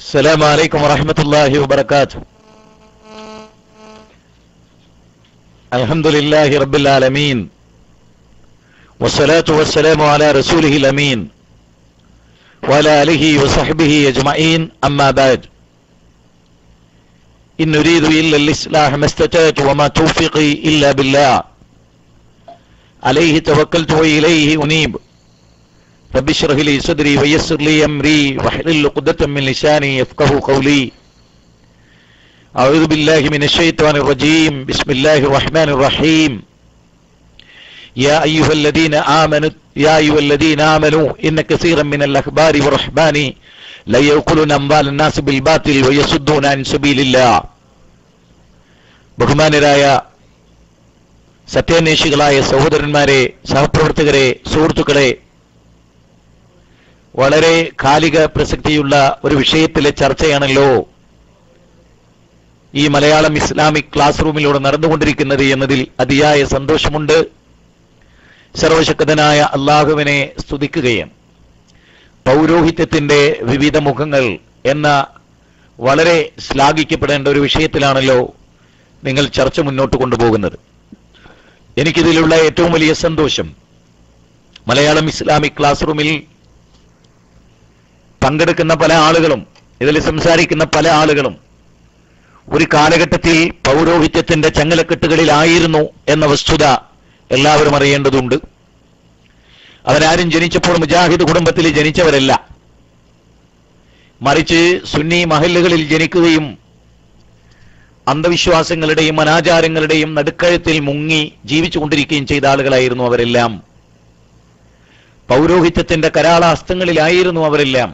السلام عليكم ورحمة الله وبركاته. الحمد لله رب العالمين والصلاة والسلام على رسوله الأمين وعلى آله وصحبه أجمعين. أما بعد، إن نريد إلا الإصلاح ما استطعت وما توفيقي إلا بالله عليه توكلت وإليه أنيب. رب اشرح لي صدري ويسر لي أمري واحلل عقدة من لساني يفقهوا قولي. أعوذ بالله من الشيطان الرجيم. بسم الله الرحمن الرحيم. يا أيها الذين آمنوا إن كثيرا من الأحبار والرهبان لا يأكلون أموال الناس بالباطل ويصدون عن سبيل الله. ബഹുമാനരായ സത്യാന്വേഷികളായ സഹോദരന്മാരെ, സഹപ്രവർത്തകരെ, സുഹൃത്തുക്കളെ, വളരെ കാലിക പ്രസക്തിയുള്ള ഒരു വിഷയത്തിലെ ചർച്ചയാണല്ലോ ഈ മലയാളം ഇസ്ലാമിക് ക്ലാസ് റൂമിലൂടെ നടന്നുകൊണ്ടിരിക്കുന്നത് എന്നതിൽ അതിയായ സന്തോഷമുണ്ട്. സർവശക്തനായ അള്ളാഹുവിനെ സ്തുതിക്കുകയാണ്. പൗരോഹിത്യത്തിന്റെ വിവിധ മുഖങ്ങൾ എന്ന വളരെ ശ്ലാഘിക്കപ്പെടേണ്ട ഒരു വിഷയത്തിലാണല്ലോ നിങ്ങൾ ചർച്ച മുന്നോട്ട് കൊണ്ടുപോകുന്നത്. എനിക്കിതിലുള്ള ഏറ്റവും വലിയ സന്തോഷം, മലയാളം ഇസ്ലാമിക് ക്ലാസ് റൂമിൽ പങ്കെടുക്കുന്ന പല ആളുകളും, ഇതിൽ സംസാരിക്കുന്ന പല ആളുകളും ഒരു കാലഘട്ടത്തിൽ പൗരോഹിത്യത്തിന്റെ ചങ്ങലക്കെട്ടുകളിലായിരുന്നു എന്ന വസ്തുത എല്ലാവരും അറിയേണ്ടതുണ്ട്. അവരാരും ജനിച്ചപ്പോൾ മുജാഹിദ് കുടുംബത്തിൽ ജനിച്ചവരല്ല, മറിച്ച് സുന്നി മഹല്ലുകളിൽ ജനിക്കുകയും അന്ധവിശ്വാസങ്ങളുടെയും അനാചാരങ്ങളുടെയും നടുക്കഴത്തിൽ മുങ്ങി ജീവിച്ചുകൊണ്ടിരിക്കുകയും ചെയ്ത ആളുകളായിരുന്നു അവരെല്ലാം. പൗരോഹിത്യത്തിന്റെ കരാളഹസ്തങ്ങളിലായിരുന്നു അവരെല്ലാം.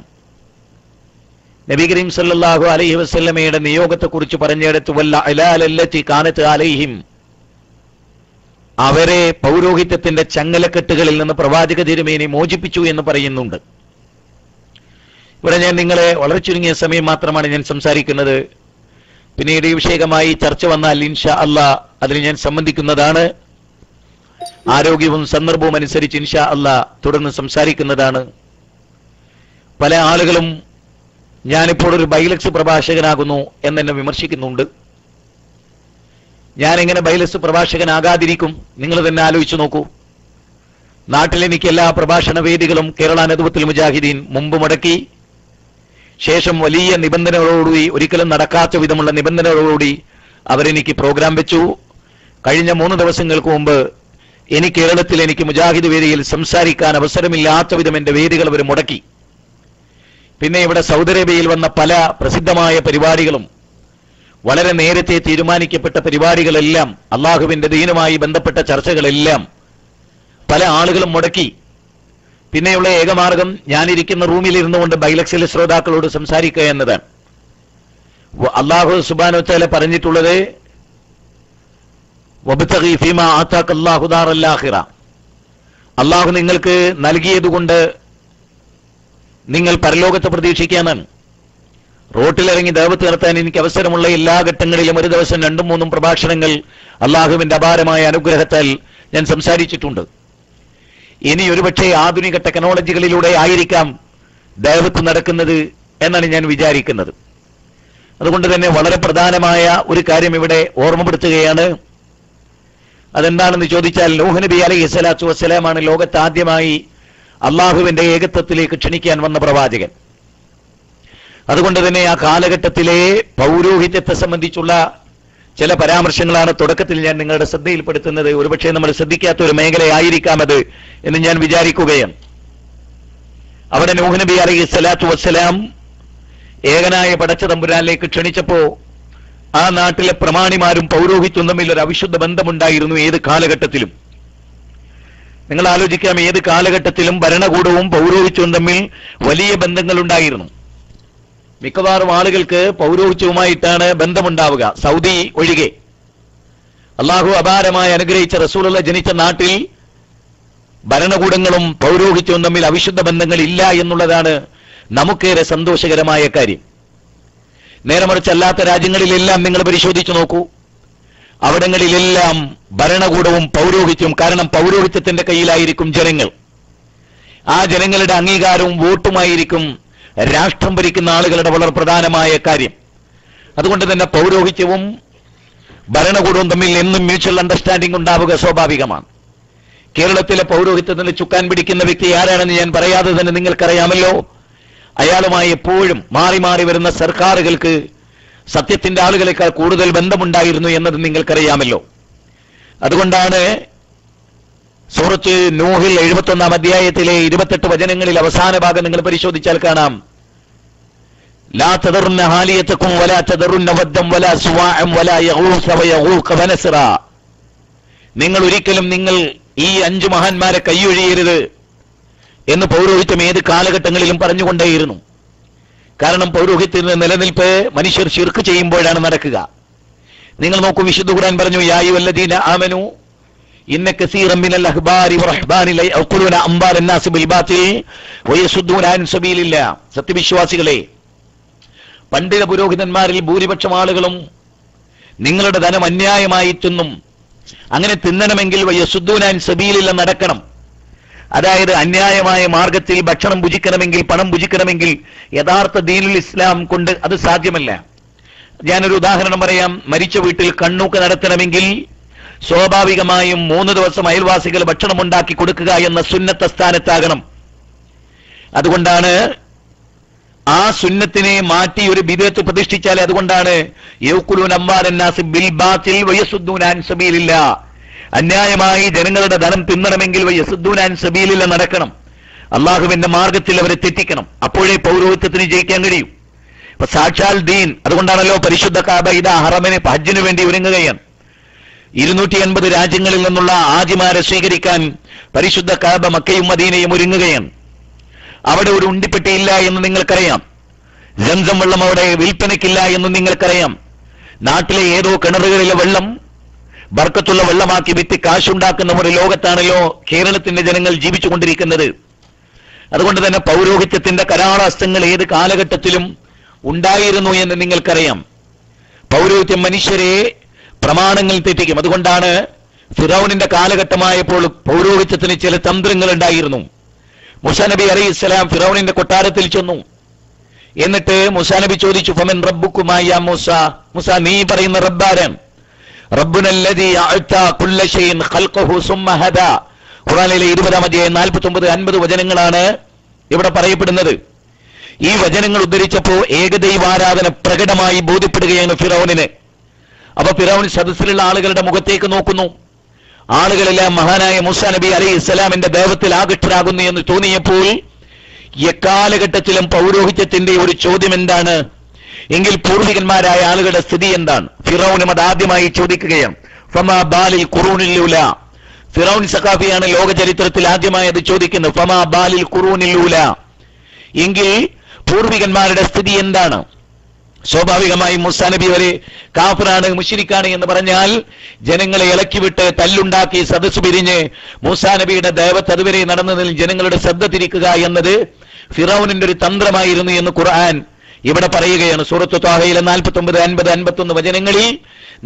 നബി കരീം സല്ലല്ലാഹു അലൈഹി വസല്ലമയുടെ നിയോഗത്തെക്കുറിച്ച് പറഞ്ഞെടുത്ത് വല്ല അലാലല്ലത്തി കാനത്ത് അലൈഹിം, അവരെ പൗരോഹിത്യത്തിന്റെ ചങ്ങലക്കെട്ടുകളിൽ നിന്ന് പ്രവാചക തിരുമേനി മോചിപ്പിച്ചു എന്ന് പറയുന്നുണ്ട്. ഇവിടെ ഞാൻ നിങ്ങളെ വളരെ ചുരുങ്ങിയ സമയം മാത്രമാണ് ഞാൻ സംസാരിക്കുന്നത്. പിന്നീട് ഈ വിഷയമായി ചർച്ച വന്നാൽ ഇൻഷാ അല്ലാഹ് അതിൽ ഞാൻ സംബന്ധിക്കുന്നതാണ്. ആരോഗ്യവും സന്ദർഭവും അനുസരിച്ച് ഇൻഷാ അല്ലാഹ് തുടർന്ന് സംസാരിക്കുന്നതാണ്. പല ആളുകളും ഞാനിപ്പോൾ ഒരു ബൈലക്സ് പ്രഭാഷകനാകുന്നു എന്നെ വിമർശിക്കുന്നുണ്ട്. ഞാനെങ്ങനെ ബൈലക്സ് പ്രഭാഷകനാകാതിരിക്കും? നിങ്ങൾ തന്നെ ആലോചിച്ചു നോക്കൂ. നാട്ടിലെനിക്ക് എല്ലാ പ്രഭാഷണ വേദികളും കേരള നദ്വത്തുൽ മുജാഹിദീൻ മുമ്പ് മുടക്കി, ശേഷം വലിയ നിബന്ധനകളോടുകൂടി, ഒരിക്കലും നടക്കാത്ത വിധമുള്ള നിബന്ധനകളോടുകൂടി അവരെനിക്ക് പ്രോഗ്രാം വെച്ചു. കഴിഞ്ഞ 3 ദിവസങ്ങൾക്ക് മുമ്പ് കേരളത്തിൽ എനിക്ക് മുജാഹിദ് വേദിയിൽ സംസാരിക്കാൻ അവസരമില്ലാത്ത വിധം എന്റെ വേദികൾ അവർ മുടക്കി. പിന്നെ ഇവിടെ സൗദി അറേബ്യയിൽ വന്ന പല പ്രസിദ്ധമായ പരിപാടികളും, വളരെ നേരത്തെ തീരുമാനിക്കപ്പെട്ട പരിപാടികളെല്ലാം, അള്ളാഹുവിന്റെ ദീനുമായി ബന്ധപ്പെട്ട ചർച്ചകളെല്ലാം പല ആളുകളും മുടക്കി. പിന്നെയുള്ള ഏകമാർഗം ഞാനിരിക്കുന്ന റൂമിൽ ഇരുന്നു കൊണ്ട് ബൈലക്സിലെ ശ്രോതാക്കളോട് സംസാരിക്കുക എന്നതാണ്. അള്ളാഹു സുബ്ഹാനഹു വ തആല പറഞ്ഞിട്ടുള്ളത് വബ്തഗി ഫീമാ ആതാക അല്ലാഹു ദാറൽ ആഖിറ, അള്ളാഹു നിങ്ങൾക്ക് നൽകിയതുകൊണ്ട് നിങ്ങൾ പരലോകത്തെ പ്രതീക്ഷിക്കാനാണ്. റോട്ടിലിറങ്ങി ദഅവത്ത് നടത്താൻ എനിക്ക് അവസരമുള്ള എല്ലാ ഘട്ടങ്ങളിലും ഒരു ദിവസം 2-3 പ്രഭാഷണങ്ങൾ അള്ളാഹുവിന്റെ അപാരമായ അനുഗ്രഹത്താൽ ഞാൻ സംസാരിച്ചിട്ടുണ്ട്. ഇനി ഒരുപക്ഷെ ആധുനിക ടെക്നോളജികളിലൂടെ ആയിരിക്കാം ദഅവത്ത് നടക്കുന്നത് എന്നാണ് ഞാൻ വിചാരിക്കുന്നത്. അതുകൊണ്ട് തന്നെ വളരെ പ്രധാനമായ ഒരു കാര്യം ഇവിടെ ഓർമ്മപ്പെടുത്തുകയാണ്. അതെന്താണെന്ന് ചോദിച്ചാൽ, നൂഹ് നബി അലൈഹി സ്വലാത്തു വസ്സലാമാണ് ലോകത്ത് ആദ്യമായി അള്ളാഹുവിന്റെ ഏകത്വത്തിലേക്ക് ക്ഷണിക്കാൻ വന്ന പ്രവാചകൻ. അതുകൊണ്ട് തന്നെ ആ കാലഘട്ടത്തിലെ പൗരോഹിത്യത്തെ സംബന്ധിച്ചുള്ള ചില പരാമർശങ്ങളാണ് തുടക്കത്തിൽ ഞാൻ നിങ്ങളുടെ ശ്രദ്ധയിൽപ്പെടുത്തുന്നത്. ഒരുപക്ഷെ നമ്മൾ ശ്രദ്ധിക്കാത്ത ഒരു മേഖലയായിരിക്കാം അത് എന്ന് ഞാൻ വിചാരിക്കുകയാണ്. അവിടെ നൂഹ് നബി അലൈഹി സ്വലാത്തു വസ്സലാം ഏകനായ പടച്ച തമ്പുരാനിലേക്ക് ക്ഷണിച്ചപ്പോ ആ നാട്ടിലെ പ്രമാണിമാരും പൗരോഹിത്യം തമ്മിൽ ഒരു അവിശുദ്ധ ബന്ധമുണ്ടായിരുന്നു. ഏത് കാലഘട്ടത്തിലും നിങ്ങൾ ആലോചിക്കാം, ഏത് കാലഘട്ടത്തിലും ഭരണകൂടവും പൗരോഹിത്യവും തമ്മിൽ വലിയ ബന്ധങ്ങളുണ്ടായിരുന്നു. മിക്കവാറും ആളുകൾക്ക് പൗരോഹിത്യവുമായിട്ടാണ് ബന്ധമുണ്ടാവുക, സൗദി ഒഴികെ. അള്ളാഹു അപാരമായി അനുഗ്രഹിച്ച റസൂലുള്ള ജനിച്ച നാട്ടിൽ ഭരണകൂടങ്ങളും പൗരോഹിത്യവും തമ്മിൽ അവിശുദ്ധ ബന്ധങ്ങൾ ഇല്ല എന്നുള്ളതാണ് നമുക്കേറെ സന്തോഷകരമായ കാര്യം. നേരെ മറിച്ച് അല്ലാത്ത രാജ്യങ്ങളിലെല്ലാം നിങ്ങൾ പരിശോധിച്ചു നോക്കൂ, അവിടങ്ങളിലെല്ലാം ഭരണകൂടവും പൗരോഹിത്യവും, കാരണം പൗരോഹിത്യത്തിന്റെ കയ്യിലായിരിക്കും ജനങ്ങൾ. ആ ജനങ്ങളുടെ അംഗീകാരവും വോട്ടുമായിരിക്കും രാഷ്ട്രം ഭരിക്കുന്ന ആളുകളുടെ വളരെ പ്രധാനമായ കാര്യം. അതുകൊണ്ട് തന്നെ പൗരോഹിത്യവും ഭരണകൂടവും തമ്മിൽ എന്നും മ്യൂച്വൽ അണ്ടർസ്റ്റാൻഡിംഗ് ഉണ്ടാവുക സ്വാഭാവികമാണ്. കേരളത്തിലെ പൗരോഹിത്യത്തിന് ചുക്കാൻ പിടിക്കുന്ന വ്യക്തി ആരാണെന്ന് ഞാൻ പറയാതെ തന്നെ നിങ്ങൾക്കറിയാമല്ലോ. അയാളുമായി എപ്പോഴും മാറി മാറി വരുന്ന സർക്കാരുകൾക്ക് സത്യത്തിന്റെ ആളുകളെക്കാൾ കൂടുതൽ ബന്ധമുണ്ടായിരുന്നു എന്നത് നിങ്ങൾക്കറിയാമല്ലോ. അതുകൊണ്ടാണ് സൂറത്ത് നൂഹിൽ 71-ാം അധ്യായത്തിലെ 28 വചനങ്ങളിൽ അവസാന ഭാഗം നിങ്ങൾ പരിശോധിച്ചാൽ കാണാം. ലാ തദറുന്ന ഹാലിയതകും വലാ തദറുന്ന വദ്ദം വലാ സുവാഅം വലാ യഗൂസ വയഗൂഖ വനസ്റ. നിങ്ങൾ ഒരിക്കലും ഈ 5 മഹാന്മാരെ കൈയൊഴിയരുത് എന്ന് പൗരോഹിത്യം ഏത് കാലഘട്ടങ്ങളിലും പറഞ്ഞുകൊണ്ടേയിരുന്നു. കാരണം പൗരോഹിത്യത്തിന്റെ നിലനിൽപ്പ് മനുഷ്യർ ശിർക്ക് ചെയ്യുമ്പോഴാണ് നടക്കുക. നിങ്ങൾ നോക്കൂ, വിശുദ്ധ ഖുർആൻ പറഞ്ഞു, യാ അയ്യുഹല്ലദീന ആമനൂ ഇന്ന കസീറൻ മിനൽ അഹ്ബാരി വറഹ്ബാനി ലയഖുലൂന അംബാലൻ നാസി ബിൽ ബാത്തിൽ വയസുദ്ദൂന അൻ സബീലില്ലാഹ്. സത്യവിശ്വാസികളെ, പണ്ഡിത പുരോഹിതന്മാരിൽ ഭൂരിപക്ഷം ആളുകളും നിങ്ങളുടെ ധനം അന്യായമായി തിന്നും. അങ്ങനെ തിന്നണമെങ്കിൽ വയസുദ്ദൂന അൻ സബീലില്ലാഹ് നടക്കണം. അതായത് അന്യായമായ മാർഗത്തിൽ ഭക്ഷണം ഭുജിക്കണമെങ്കിൽ, പണം ഭുജിക്കണമെങ്കിൽ യഥാർത്ഥ ദീനുൽ ഇസ്ലാം കൊണ്ട് അത് സാധ്യമല്ല. ഞാനൊരു ഉദാഹരണം പറയാം. മരിച്ച വീട്ടിൽ കണ്ണൂക്ക് നടത്തണമെങ്കിൽ സ്വാഭാവികമായും 3 ദിവസം അയൽവാസികൾ ഭക്ഷണം ഉണ്ടാക്കി കൊടുക്കുക എന്ന സുന്നത്ത സ്ഥാനത്താകണം. അതുകൊണ്ടാണ് ആ സുന്നത്തിനെ മാറ്റി ഒരു ബിദ്അത്ത് പ്രതിഷ്ഠിച്ചാൽ, അതുകൊണ്ടാണ് യഖുലൂന അംവാലൻ നാസി ബിൽ ബാത്തിൽ വയസുദ്ദൂന അൻ സബീലില്ലാഹ്. അന്യായമായി ജനങ്ങളുടെ ധനം തിന്നണമെങ്കിൽ വയസുദ്ദൂന അൻ സബീലില്ലാഹ് നടക്കണം. അള്ളാഹുവിന്റെ മാർഗത്തിൽ അവരെ തെറ്റിക്കണം. അപ്പോഴേ പൗരോഹിത്യത്തിന് ജയിക്കാൻ കഴിയും. ഇപ്പൊ സാക്ഷാൽ ദീൻ. അതുകൊണ്ടാണല്ലോ പരിശുദ്ധ കഅബ ഇതാ ഹറമിനെ ഹജ്ജിന് വേണ്ടി ഒരുങ്ങുകയാണ്. 280 രാജ്യങ്ങളിൽ നിന്നുള്ള ഹാജിമാരെ സ്വീകരിക്കാൻ പരിശുദ്ധ കഅബ മക്കയും മദീനയും ഒരുങ്ങുകയാണ്. അവിടെ ഒരു ഉണ്ടിപ്പെട്ടിയില്ല എന്ന് നിങ്ങൾക്കറിയാം. സംസം വെള്ളം അവിടെ വിൽപ്പനയ്ക്കില്ല എന്ന് നിങ്ങൾക്കറിയാം. നാട്ടിലെ ഏതോ കിണറുകളിലെ വെള്ളം ബർക്കത്തുള്ള വെള്ളമാക്കി വിറ്റ് കാശുണ്ടാക്കുന്ന ഒരു ലോകത്താണല്ലോ കേരളത്തിന്റെ ജനങ്ങൾ ജീവിച്ചുകൊണ്ടിരിക്കുന്നത്. അതുകൊണ്ട് തന്നെ പൗരോഹിത്യത്തിന്റെ കരാളാസ്തങ്ങൾ ഏത് കാലഘട്ടത്തിലും ഉണ്ടായിരുന്നു എന്ന് നിങ്ങൾക്കറിയാം. പൗരോഹിത്യം മനുഷ്യരെ പ്രമാണങ്ങൾ തെറ്റിക്കും. അതുകൊണ്ടാണ് ഫിറൗനിന്റെ കാലഘട്ടമായപ്പോൾ പൗരോഹിത്യത്തിന് ചില തന്ത്രങ്ങൾ ഉണ്ടായിരുന്നു. മൂസാ നബി അലൈഹിസ്സലാം ഫിറൗനിന്റെ കൊട്ടാരത്തിൽ ചെന്നു. എന്നിട്ട് മൂസാ നബി ചോദിച്ചു, ഫമൻ റബ്ബുകുമാ യാ മൂസ, മൂസ നീ പറയുന്ന റബ്ബാരാൻ? റബ്ബുനല്ലദീ അഅതാ കുല്ല ഷൈഇൻ ഖൽഖഹു സുമ്മ ഹദാ. ഖുർആനിലെ 20-ാം അധ്യായം 49-50 വചനങ്ങളാണ് ഇവിടെ പറയപ്പെടുന്നത്. ഈ വചനങ്ങൾ ഉദ്ധരിച്ചപ്പോൾ ഏകദൈവാരാധന പ്രകടമായി ബോധ്യപ്പെടുകയാണ് ഫിറൗനിന്. അപ്പൊ ഫിറൗൻ സദസ്സിലുള്ള ആളുകളുടെ മുഖത്തേക്ക് നോക്കുന്നു. ആളുകളെല്ലാം മഹാനായ മൂസാ നബി അലൈഹിസ്സലാമിന്റെ ദൈവത്തിൽ ആകൃഷ്ടരാകുന്നു എന്ന് തോന്നിയപ്പോൾ എക്കാലഘട്ടത്തിലും പൗരോഹിത്യത്തിന്റെ ഒരു ചോദ്യം എന്താണ് എങ്കിൽ പൂർവികന്മാരായ ആളുകളുടെ സ്ഥിതി എന്താണ്? ഫിറൗനും അത് ആദ്യമായി ചോദിക്കുകയാണ്. ഫമാ ബാലിൽ ഖുറൂനിൽ ഊല. ഫിറൗൻ സഖാഫിയാണ് ലോക ചരിത്രത്തിൽ ആദ്യമായി അത് ചോദിക്കുന്നത്. ഫമാ ബാലിൽ ഖുറൂനിൽ ഊല. എങ്കിൽ പൂർവികന്മാരുടെ സ്ഥിതി എന്താണ്? സ്വാഭാവികമായും മൂസാ നബി വരെ കാഫിറാണ്, മുശ്രിക്കാണ് എന്ന് പറഞ്ഞാൽ ജനങ്ങളെ ഇളക്കിവിട്ട് തല്ലുണ്ടാക്കി സദസ്സ് പിരിഞ്ഞ് മൂസാ നബിയുടെ ദൈവത്ത് അതുവരെ നടന്നതിൽ ജനങ്ങളുടെ ശ്രദ്ധ തിരിക്കുക എന്നത് ഫിറൗനിന്റെ ഒരു തന്ത്രമായിരുന്നു എന്ന് ഖുർആൻ ഇവിടെ പറയുകയാണ്. സൂറത്ത് ത്വാഹയിലെ 49, 50, 51 വചനങ്ങളിൽ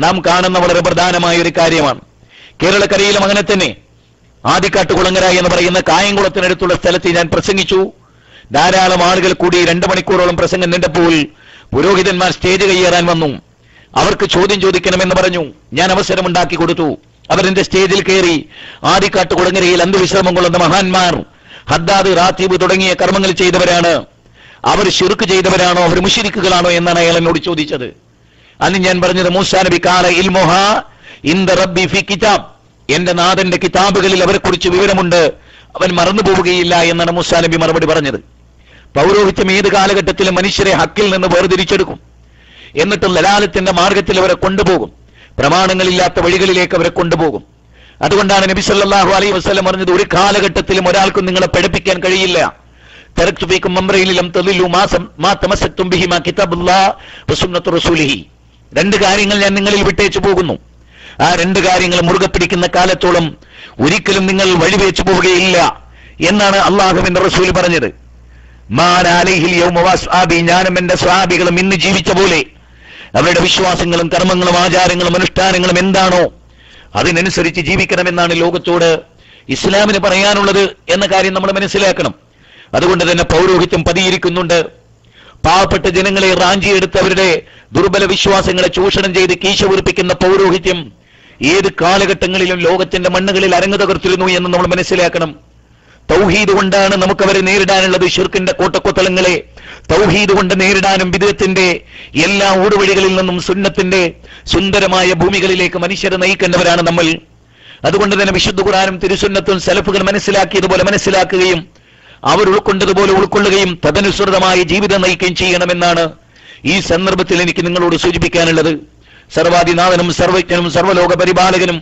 നാം കാണുന്ന വളരെ പ്രധാനമായ ഒരു കാര്യമാണ്. കേരളക്കരയിലും അങ്ങനെ തന്നെ. ആദിക്കാട്ടുകുളങ്ങര എന്ന് പറയുന്ന കായംകുളത്തിനടുത്തുള്ള സ്ഥലത്ത് ഞാൻ പ്രസംഗിച്ചു. ധാരാളം ആളുകൾ കൂടി 2 മണിക്കൂറോളം പ്രസംഗം നീണ്ടപ്പോൾ പുരോഹിതന്മാർ സ്റ്റേജ് കയ്യേറാൻ വന്നു. അവർക്ക് ചോദ്യം ചോദിക്കണമെന്ന് പറഞ്ഞു. ഞാൻ അവസരമുണ്ടാക്കി കൊടുത്തു. അവരെന്റെ സ്റ്റേജിൽ കയറി. ആദിക്കാട്ടുകുളങ്ങരയിൽ അന്ത്യവിശ്രമം കൊള്ളുന്ന മഹാന്മാർ ഹദ്ദാദ്, റാത്തീബ് തുടങ്ങിയ കർമ്മങ്ങൾ ചെയ്തവരാണ്. അവർ ശിർക്ക് ചെയ്തവരാണോ, അവർ മുശ്രിക്കുകളാണോ എന്നാണ് അയാൾ എന്നോട് ചോദിച്ചത്. അന്ന് ഞാൻ പറഞ്ഞത്, മൂസാ നബി ഖാല ഇൽമുഹാ ഇൻദ റബ്ബി ഫി കിതാബ്. എന്റെ നാഥന്റെ കിതാബുകളിൽ അവരെ കുറിച്ച് വിവരമുണ്ട്, അവൻ മറന്നു പോവുകയില്ല എന്നാണ് മൂസാ നബി മറുപടി പറഞ്ഞത്. പൗരോഹിത്യം ഏത് കാലഘട്ടത്തിലും മനുഷ്യരെ ഹക്കിൽ നിന്ന് വേർതിരിച്ചെടുക്കും. എന്നിട്ട് ലലാലത്തിന്റെ മാർഗത്തിൽ അവരെ കൊണ്ടുപോകും. പ്രമാണങ്ങളില്ലാത്ത വഴികളിലേക്ക് അവരെ കൊണ്ടുപോകും. അതുകൊണ്ടാണ് നബി സല്ലല്ലാഹു അലൈഹി വസല്ലം പറഞ്ഞത്, ഒരു കാലഘട്ടത്തിലും ഒരാൾക്കും നിങ്ങളെ പഠിപ്പിക്കാൻ കഴിയില്ല. തറക്തു ഫീകും അംറൈനി ലം തദില്ലു മാ തമസ്സക്തും ബിഹിമാ കിതാബുല്ലാഹ് വസുന്നത്തു റസൂലിഹി. 2 കാര്യങ്ങൾ ഞാൻ നിങ്ങളിൽ വിട്ടേച്ചു പോകുന്നു. ആ 2 കാര്യങ്ങൾ മുറുകെ പിടിക്കുന്ന കാലത്തോളം ഒരിക്കലും നിങ്ങൾ വഴിവെച്ചു പോവുകയില്ല എന്നാണ് അള്ളാഹുവിന്റെ റസൂൽ പറഞ്ഞത്. ഞാനും എന്റെ സ്വഹാബികളും ഇന്ന് ജീവിച്ച പോലെ അവരുടെ വിശ്വാസങ്ങളും കർമ്മങ്ങളും ആചാരങ്ങളും അനുഷ്ഠാനങ്ങളും എന്താണോ അതിനനുസരിച്ച് ജീവിക്കണമെന്നാണ് ലോകത്തോട് ഇസ്ലാമിന് പറയാനുള്ളത് എന്ന കാര്യം നമ്മൾ മനസ്സിലാക്കണം. അതുകൊണ്ട് തന്നെ പൗരോഹിത്യം പതിയിരിക്കുന്നുണ്ട്. പാവപ്പെട്ട ജനങ്ങളെ റാഞ്ചിയെടുത്ത് അവരുടെ ദുർബല വിശ്വാസങ്ങളെ ചൂഷണം ചെയ്ത് കീശ വീർപ്പിക്കുന്ന പൗരോഹിത്യം ഏത് കാലഘട്ടങ്ങളിലും ലോകത്തിന്റെ മണ്ണുകളിൽ അരങ്ങു തകർത്തിരുന്നു എന്ന് നമ്മൾ മനസ്സിലാക്കണം. തൗഹീദ് കൊണ്ടാണ് നമുക്കവരെ നേരിടാനുള്ളത്. ശിർക്കിന്റെ കോട്ടക്കൊത്തളങ്ങളെ തൗഹീദ് കൊണ്ട് നേരിടാനും ബിദ്അത്തിന്റെ എല്ലാ ഊടുവഴികളിൽ നിന്നും സുന്നത്തിന്റെ സുന്ദരമായ ഭൂമികളിലേക്ക് മനുഷ്യരെ നയിക്കേണ്ടവരാണ് നമ്മൾ. അതുകൊണ്ട് തന്നെ വിശുദ്ധ ഖുർആനും തിരുസുന്നത്തും സലഫുകൾ മനസ്സിലാക്കിയതുപോലെ മനസ്സിലാക്കുകയും അവർ ഉൾക്കൊണ്ടതുപോലെ ഉൾക്കൊള്ളുകയും തദനുസൃതമായ ജീവിതം നയിക്കുകയും ചെയ്യണമെന്നാണ് ഈ സന്ദർഭത്തിൽ എനിക്ക് നിങ്ങളോട് സൂചിപ്പിക്കാനുള്ളത്. സർവാധിനാഥനും സർവജ്ഞനും സർവ്വലോക പരിപാലകനും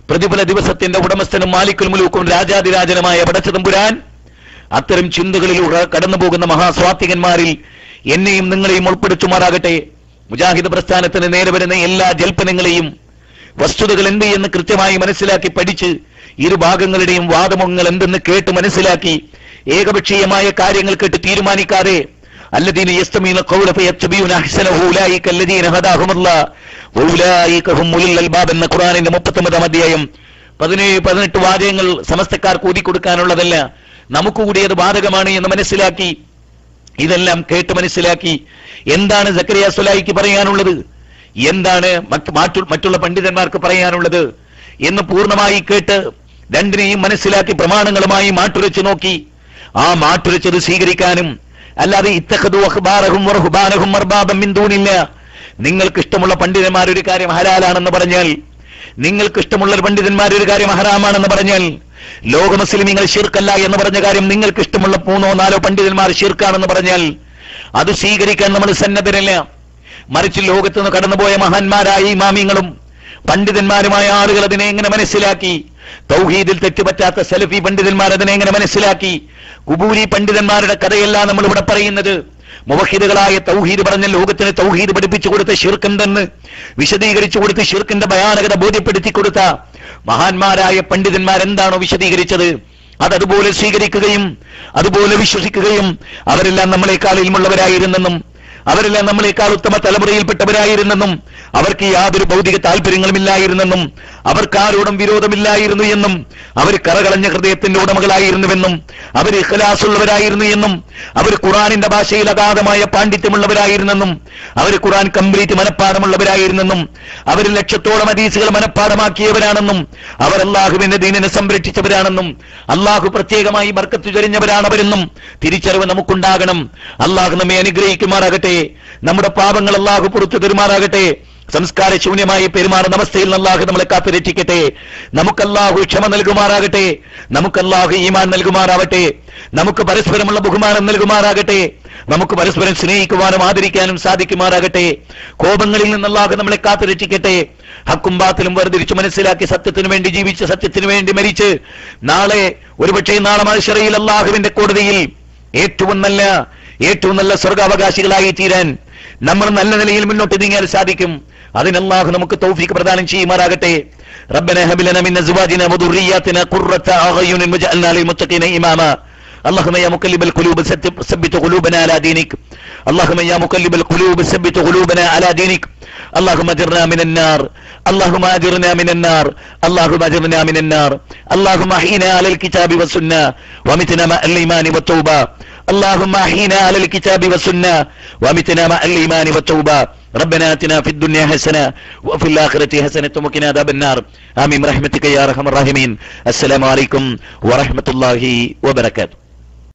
പ്രതിഫല ദിവസത്തിന്റെ ഉടമസ്ഥനും മാലിക്കുൽ മുലൂക്കും രാജാതിരാജനുമായ പടച്ചതമ്പുരാൻ അത്തരം ചിന്തകളിലൂടെ കടന്നുപോകുന്ന മഹാസ്വാത്വികന്മാരിൽ എന്നെയും നിങ്ങളെയും ഉൾപ്പെടുത്തുമാറാകട്ടെ. മുജാഹിദ് പ്രസ്ഥാനത്തിന് നേരെ വരുന്ന എല്ലാ ജൽപ്പനങ്ങളെയും വസ്തുതകൾ എന്ത് എന്ന് കൃത്യമായി മനസ്സിലാക്കി പഠിച്ച് ഇരുഭാഗങ്ങളുടെയും വാദമുഖങ്ങൾ എന്തെന്ന് കേട്ട് മനസ്സിലാക്കി ഏകപക്ഷീയമായ കാര്യങ്ങൾ കേട്ട് തീരുമാനിക്കാതെ അല്ലദീന യസ്തമീന ഖൗല ഫയത്തബിയൂന അഹ്സനഹു ഉലൈക അല്ലദീന ഹദാഹുമുല്ലാഹ് വഉലൈക ഹുമുൽ അൽബാബ് എന്ന ഖുർആനിന്റെ 39-ാം അധ്യായം 17-18 വാചകങ്ങൾ സമസ്തക്കാർക്ക് ഊതി കൊടുക്കാനുള്ളതല്ല, നമുക്ക് കൂടി അത് ബാധകമാണ് എന്ന് മനസ്സിലാക്കി ഇതെല്ലാം കേട്ട് മനസ്സിലാക്കി എന്താണ് സക്കരിയ സ്വലായിക്ക് പറയാനുള്ളത്, എന്താണ് മറ്റുള്ള പണ്ഡിതന്മാർക്ക് പറയാനുള്ളത് എന്ന് പൂർണ്ണമായി കേട്ട് രണ്ടിനെയും മനസ്സിലാക്കി പ്രമാണങ്ങളുമായി മാറ്റുരച്ചു നോക്കി ആ മാറ്റുരച്ചത് സ്വീകരിക്കാനും അല്ലാതെ ഇത്തഖദു അഖ്ബാറഹും വറുഹ്ബാനഹും അർബാബൻ മിൻ ദൂനില്ലാഹ്, നിങ്ങൾക്ക് ഇഷ്ടമുള്ള പണ്ഡിതന്മാർ ഒരു കാര്യം ഹലാലാണെന്ന് പറഞ്ഞാൽ, നിങ്ങൾക്ക് ഇഷ്ടമുള്ള പണ്ഡിതന്മാർ ഒരു കാര്യം ഹറാമാണെന്ന് പറഞ്ഞാൽ, ലോക മുസ്ലിമീങ്ങൾ ശിർക്കല്ല എന്ന് പറഞ്ഞ കാര്യം നിങ്ങൾക്ക് ഇഷ്ടമുള്ള 3-4 പണ്ഡിതന്മാർ ശിർക്കാണെന്ന് പറഞ്ഞാൽ അത് സ്വീകരിക്കാൻ നമ്മൾ സന്നദ്ധരല്ല. മറിച്ച് ലോകത്ത് നിന്ന് കടന്നുപോയ മഹാന്മാരായ ഇമാമിങ്ങളും പണ്ഡിതന്മാരുമായ ആളുകൾ അതിനെ എങ്ങനെ മനസ്സിലാക്കി, തൗഹീദിൽ തെറ്റുപറ്റാത്ത സലഫി പണ്ഡിതന്മാർ അതിനെ എങ്ങനെ മനസ്സിലാക്കി, കുബൂരി പണ്ഡിതന്മാരുടെ കഥയല്ല നമ്മൾ ഇവിടെ പറയുന്നത്. മുവഹിദുകളായ തൗഹീദ് പറഞ്ഞ ലോകത്തിന് തൗഹീദ് പഠിപ്പിച്ചു കൊടുത്ത ശിർക്ക് എന്തെന്ന് വിശദീകരിച്ചു കൊടുത്ത് ശിർക്കിന്റെ ഭയാനകത ബോധ്യപ്പെടുത്തി കൊടുത്ത മഹാന്മാരായ പണ്ഡിതന്മാരെന്താണോ വിശദീകരിച്ചത് അതതുപോലെ സ്വീകരിക്കുകയും അതുപോലെ വിശ്വസിക്കുകയും അവരെല്ലാം നമ്മളെക്കാൾ ഇൽമുള്ളവരായിരുന്നെന്നും അവരെല്ലാം നമ്മളെക്കാൾ ഉത്തമ തലമുറയിൽപ്പെട്ടവരായിരുന്നെന്നും അവർക്ക് യാതൊരു ഭൗതിക താല്പര്യങ്ങളുമില്ലായിരുന്നെന്നും അവർക്ക് ആരോടും വിരോധമില്ലായിരുന്നു എന്നും അവർ കറകളഞ്ഞ ഹൃദയത്തിന്റെ ഉടമകളായിരുന്നുവെന്നും അവർ ഇഖ്ലാസുള്ളവരായിരുന്നു എന്നും അവർ ഖുർആനിന്റെ ഭാഷയിൽ അഗാധമായ പാണ്ഡിത്യമുള്ളവരായിരുന്നെന്നും അവർ ഖുർആൻ കംപ്ലീറ്റ് മനഃപ്പാഠമുള്ളവരായിരുന്നെന്നും അവർ ലക്ഷത്തോളം ഹദീസുകൾ മനഃപ്പാഠമാക്കിയവരാണെന്നും അവർ അല്ലാഹുവിന്റെ ദീനിനെ സംരക്ഷിച്ചവരാണെന്നും അല്ലാഹു പ്രത്യേകമായി ബർക്കത്ത് ചൊരിഞ്ഞവരാണവരെന്നും തിരിച്ചറിവ് നമുക്കുണ്ടാകണം. അല്ലാഹു നമ്മെ അനുഗ്രഹിക്കുമാറാകട്ടെ. നമ്മുടെ പാപങ്ങൾ അല്ലാഹു പുറത്തു തരുമാറാകട്ടെ. സംസ്കാര ശൂന്യമായി പെരുമാറുന്ന അവസ്ഥയിൽ അല്ലാഹു നമ്മളെ കാത്തു രക്ഷിക്കട്ടെ. നമുക്ക് അല്ലാഹു ക്ഷമ നൽകുമാറാകട്ടെ. നമുക്ക് അല്ലാഹു ഈമാൻ നൽകുമാറാവട്ടെ. നമുക്ക് പരസ്പരമുള്ള ബഹുമാനം നൽകുമാറാകട്ടെ. നമുക്ക് പരസ്പരം സ്നേഹിക്കുവാനും ആദരിക്കാനും സാധിക്കുമാറാകട്ടെ. കോപങ്ങളിൽ നിന്ന് അല്ലാഹു നമ്മളെ കാത്തു രക്ഷിക്കട്ടെ. ഹക്കും ബാത്തിലും വേർതിരിച്ച് മനസ്സിലാക്കി സത്യത്തിനു വേണ്ടി ജീവിച്ച് സത്യത്തിനു വേണ്ടി മരിച്ച് നാളെ ഒരുപക്ഷെ നാളെ മഹ്ശറയിൽ അല്ലാഹുവിന്റെ കോടതിയിൽ ഏറ്റവും നല്ല സ്വർഗാവകാശികളായി തീരാൻ നമ്മൾ നല്ല നിലയിൽ മുന്നോട്ട് നീങ്ങാൻ സാധിക്കും. അതിന് അല്ലാഹു നമുക്ക് തൗഫീഖ് പ്രദാനം ചെയ്യുമാറാകട്ടെ. റബ്ബനാ ഹബ് ലനാ മിൻ അസ്വാജിനാ വദുർരിയ്യാതിനാ ഖുർറത അഅ്യുനിൻ വജഅൽനാ ലിൽ മുത്തഖീന ഇമാമാ. اللهم يا مقلب القلوب ثبت قلوبنا على دينك. اللهم يا مقلب القلوب ثبت قلوبنا على دينك. اللهم اجرنا من النار. اللهم اجرنا من النار. اللهم اجرنا من النار. اللهم احينا على الكتاب والسنة ومتنا مع الإيمان والتوبة. اللهم احينا على الكتاب والسنة ومتنا مع الإيمان والتوبة. ربنا آتنا في الدنيا حسنة وفي الآخرة حسنة وقنا عذاب النار. آمين برحمتك يا أرحم الراحمين. السلام عليكم ورحمة الله وبركاته.